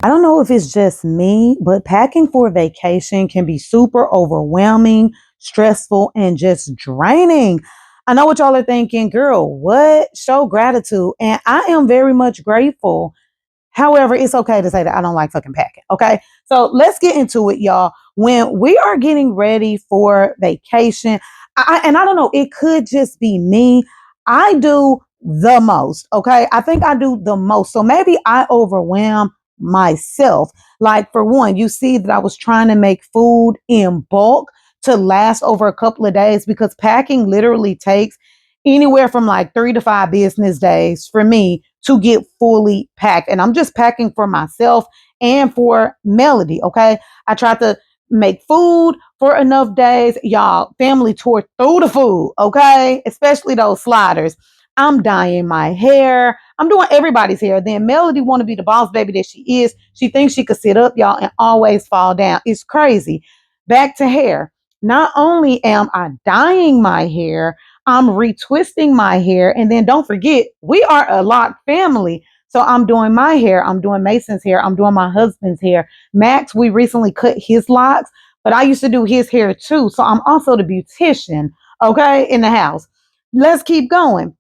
I don't know if it's just me, but packing for vacation can be super overwhelming, stressful, and just draining. I know what y'all are thinking, girl, what? Show gratitude. And I am very much grateful. However, it's okay to say that I don't like fucking packing. Okay. So let's get into it, y'all. When we are getting ready for vacation, and I don't know, it could just be me. I do the most. Okay. I think I do the most. So maybe I overwhelm myself. Like, for one, you see that I was trying to make food in bulk to last over a couple of days because packing literally takes anywhere from like 3 to 5 business days for me to get fully packed. And I'm just packing for myself and for Melody. Okay. I tried to make food for enough days. Y'all, family tore through the food. Okay. Especially those sliders. I'm dyeing my hair. I'm doing everybody's hair. Then Melody want to be the boss baby that she is. She thinks she could sit up, y'all, and always fall down. It's crazy. Back to hair. Not only am I dyeing my hair, I'm retwisting my hair. And then don't forget, we are a locked family. So I'm doing my hair. I'm doing Mason's hair. I'm doing my husband's hair. Max, we recently cut his locks, but I used to do his hair too. So I'm also the beautician, okay, in the house. Let's keep going.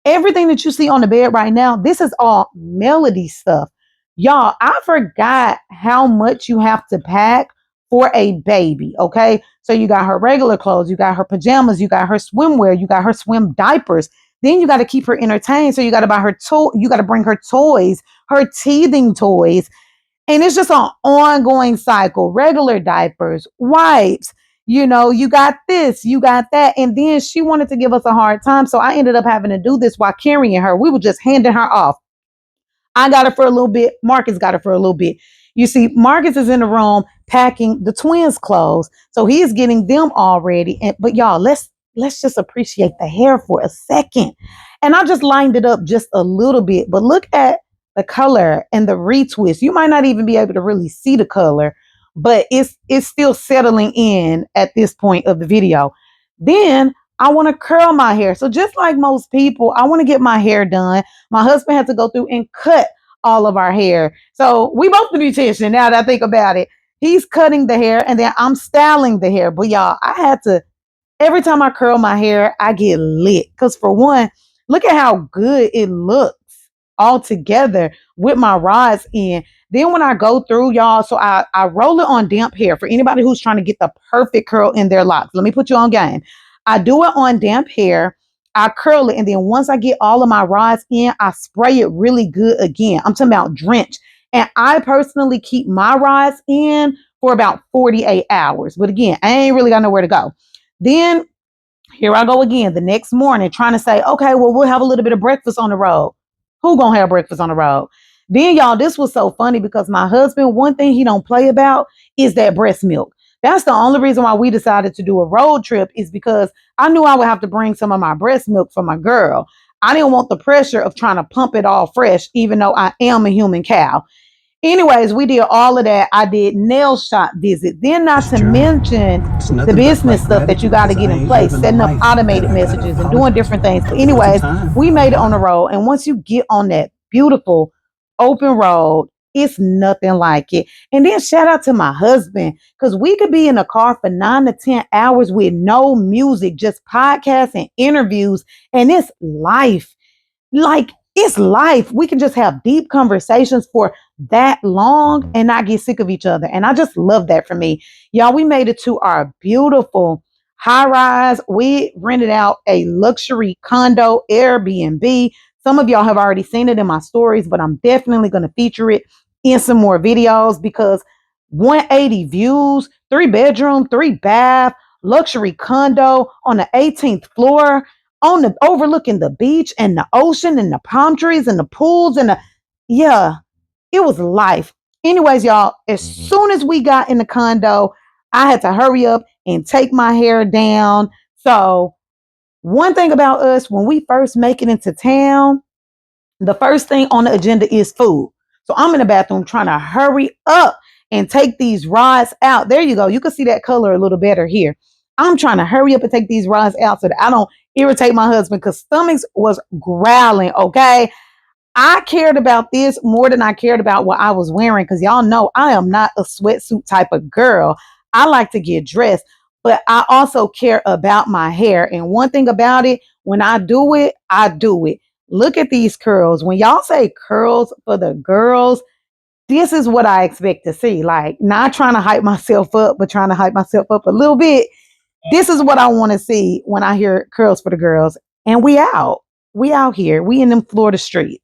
Everything that you see on the bed right now, this is all Melody stuff. Y'all, I forgot how much you have to pack for a baby, okay? So you got her regular clothes, you got her pajamas, you got her swimwear, you got her swim diapers. Then you got to keep her entertained. So you got to buy her you got to bring her toys, her teething toys. And it's just an ongoing cycle. Regular diapers, wipes, you got this, you got that. And then she wanted to give us a hard time. So I ended up having to do this while carrying her. We were just handing her off. I got her for a little bit. Marcus got her for a little bit. You see, Marcus is in the room packing the twins' clothes. So he's getting them all ready. But y'all, let's just appreciate the hair for a second. And I just lined it up just a little bit. But look at the color and the retwist. You might not even be able to really see the color, but it's still settling in at this point of the video. Then I want to curl my hair. So just like most people, I want to get my hair done. My husband had to go through and cut all of our hair. So we both the beautician now that I think about it. He's cutting the hair and then I'm styling the hair. But y'all, I had to, every time I curl my hair, I get lit. Because for one, look at how good it looks all together with my rods in. Then when I go through, y'all, so I roll it on damp hair for anybody who's trying to get the perfect curl in their locks. Let me put you on game. I do it on damp hair. I curl it. And then once I get all of my rods in, I spray it really good again. I'm talking about drench. And I personally keep my rods in for about 48 hours. But again, I ain't really got nowhere to go. Then here I go again the next morning trying to say, okay, well, we'll have a little bit of breakfast on the road. Who gonna have breakfast on the road? Then y'all, this was so funny because my husband, one thing he don't play about is that breast milk. That's the only reason why we decided to do a road trip is because I knew I would have to bring some of my breast milk for my girl. I didn't want the pressure of trying to pump it all fresh, even though I am a human cow. Anyways, we did all of that. I did nail shop visit. Then not to mention the business stuff that you got to get in place, setting up automated messages and doing different things. But anyways, we made it on the road. And once you get on that beautiful open road, it's nothing like it. And then shout out to my husband, because we could be in a car for 9 to 10 hours with no music, just podcasts and interviews. And it's life. Like, it's life. We can just have deep conversations for that long and not get sick of each other. And I just love that for me. Y'all, we made it to our beautiful high rise. We rented out a luxury condo, Airbnb. Some of y'all have already seen it in my stories, but I'm definitely going to feature it in some more videos because 180 views, 3 bedroom, 3 bath, luxury condo on the 18th floor on the overlooking the beach and the ocean and the palm trees and the pools and yeah, it was life. Anyways, y'all, as soon as we got in the condo, I had to hurry up and take my hair down. So one thing about us, when we first make it into town, the first thing on the agenda is food. So I'm in the bathroom trying to hurry up and take these rods out. There you go. You can see that color a little better here. I'm trying to hurry up and take these rods out so that I don't irritate my husband because stomachs was growling. Okay. I cared about this more than I cared about what I was wearing because y'all know I am not a sweatsuit type of girl. I like to get dressed, but I also care about my hair. And one thing about it, when I do it, I do it. Look at these curls. When y'all say curls for the girls, this is what I expect to see. Like, not trying to hype myself up, but trying to hype myself up a little bit. This is what I want to see when I hear curls for the girls. And we out. We out here. We in them Florida streets.